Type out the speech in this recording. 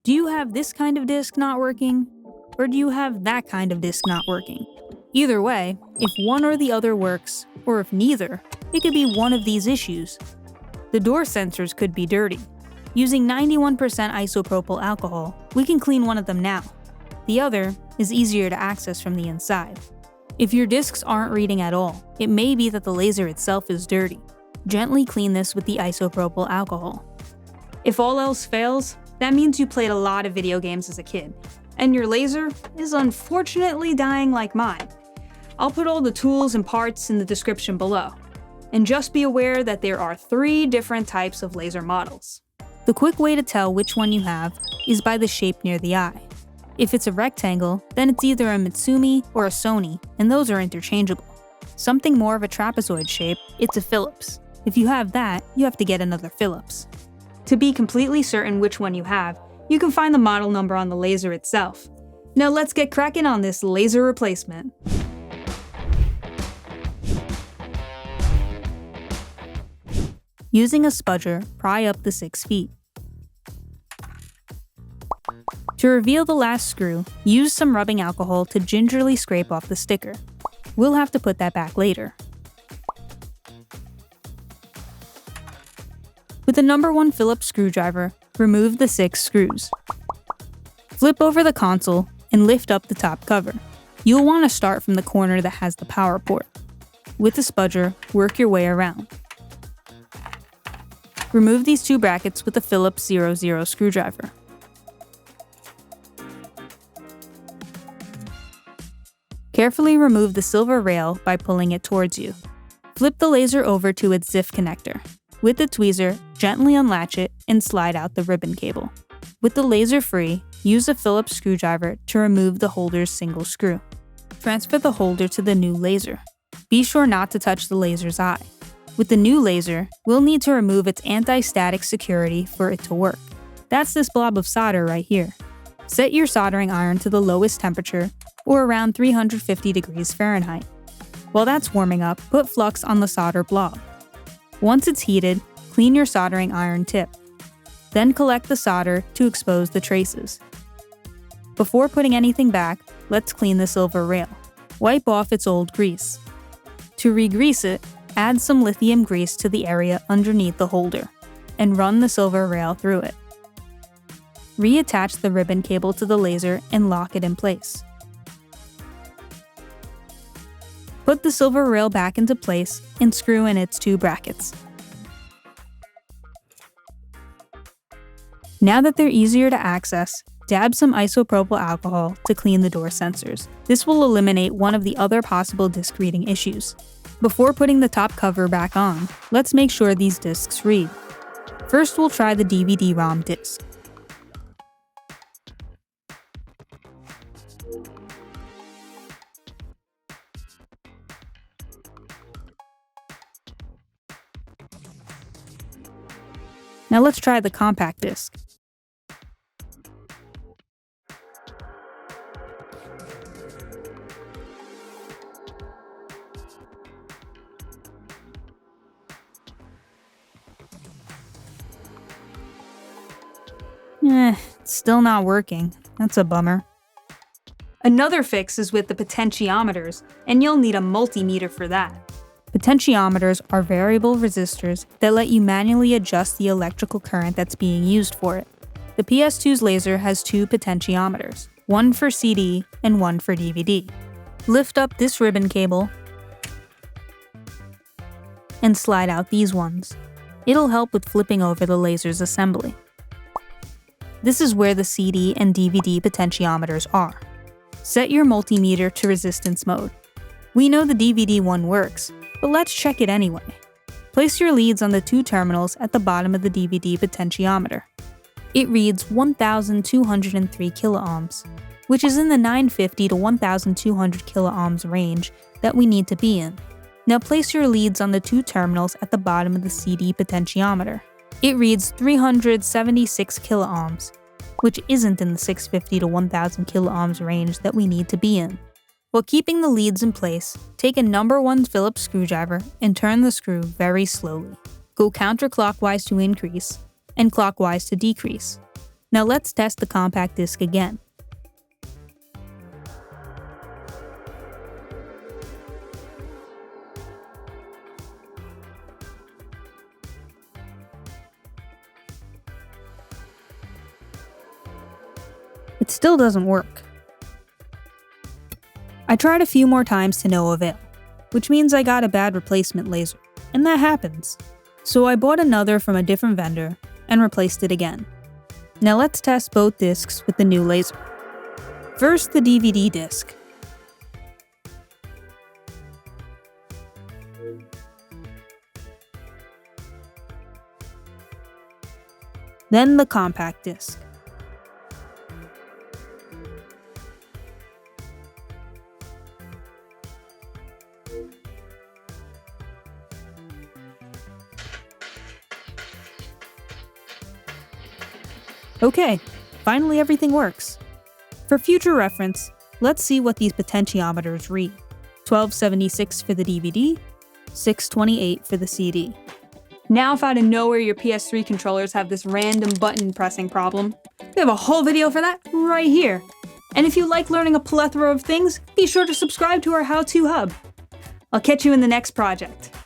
Do you have this kind of disc not working? Or do you have that kind of disc not working? Either way, if one or the other works, or if neither, it could be one of these issues. The door sensors could be dirty. Using 91% isopropyl alcohol, we can clean one of them now. The other is easier to access from the inside. If your discs aren't reading at all, it may be that the laser itself is dirty. Gently clean this with the isopropyl alcohol. If all else fails, that means you played a lot of video games as a kid, and your laser is unfortunately dying like mine. I'll put all the tools and parts in the description below. And just be aware that there are 3 different types of laser models. The quick way to tell which one you have is by the shape near the eye. If it's a rectangle, then it's either a Mitsumi or a Sony, and those are interchangeable. Something more of a trapezoid shape, it's a Philips. If you have that, you have to get another Philips. To be completely certain which one you have, you can find the model number on the laser itself. Now let's get cracking on this laser replacement. Using a spudger, pry up the 6 feet. To reveal the last screw, use some rubbing alcohol to gingerly scrape off the sticker. We'll have to put that back later. With the number 1 Phillips screwdriver, remove the 6 screws. Flip over the console and lift up the top cover. You'll want to start from the corner that has the power port. With the spudger, work your way around. Remove these 2 brackets with the Phillips 00 screwdriver. Carefully remove the silver rail by pulling it towards you. Flip the laser over to its ZIF connector. With the tweezer, gently unlatch it and slide out the ribbon cable. With the laser free, use a Phillips screwdriver to remove the holder's single screw. Transfer the holder to the new laser. Be sure not to touch the laser's eye. With the new laser, we'll need to remove its anti-static security for it to work. That's this blob of solder right here. Set your soldering iron to the lowest temperature, or around 350 degrees Fahrenheit. While that's warming up, put flux on the solder blob. Once it's heated, clean your soldering iron tip. Then collect the solder to expose the traces. Before putting anything back, let's clean the silver rail. Wipe off its old grease. To re-grease it, add some lithium grease to the area underneath the holder, and run the silver rail through it. Reattach the ribbon cable to the laser and lock it in place. Put the silver rail back into place and screw in its 2 brackets. Now that they're easier to access, dab some isopropyl alcohol to clean the door sensors. This will eliminate one of the other possible disc reading issues. Before putting the top cover back on, let's make sure these discs read. First, we'll try the DVD-ROM disc. Now let's try the compact disc. It's still not working. That's a bummer. Another fix is with the potentiometers, and you'll need a multimeter for that. Potentiometers are variable resistors that let you manually adjust the electrical current that's being used for it. The PS2's laser has 2 potentiometers, one for CD and one for DVD. Lift up this ribbon cable and slide out these ones. It'll help with flipping over the laser's assembly. This is where the CD and DVD potentiometers are. Set your multimeter to resistance mode. We know the DVD one works, but let's check it anyway. Place your leads on the 2 terminals at the bottom of the DVD potentiometer. It reads 1,203 kiloohms, which is in the 950 to 1,200 kiloohms range that we need to be in. Now place your leads on the 2 terminals at the bottom of the CD potentiometer. It reads 376 kiloohms, which isn't in the 650 to 1,000 kiloohms range that we need to be in. While keeping the leads in place, take a number 1 Phillips screwdriver and turn the screw very slowly. Go counterclockwise to increase, and clockwise to decrease. Now let's test the compact disc again. It still doesn't work. I tried a few more times to no avail, which means I got a bad replacement laser, and that happens. So I bought another from a different vendor and replaced it again. Now let's test both discs with the new laser. First, the DVD disc. Then the compact disc. Okay, finally everything works. For future reference, let's see what these potentiometers read. 1276 for the DVD, 628 for the CD. Now if out of nowhere your PS3 controllers have this random button pressing problem, we have a whole video for that right here. And if you like learning a plethora of things, be sure to subscribe to our how-to hub. I'll catch you in the next project.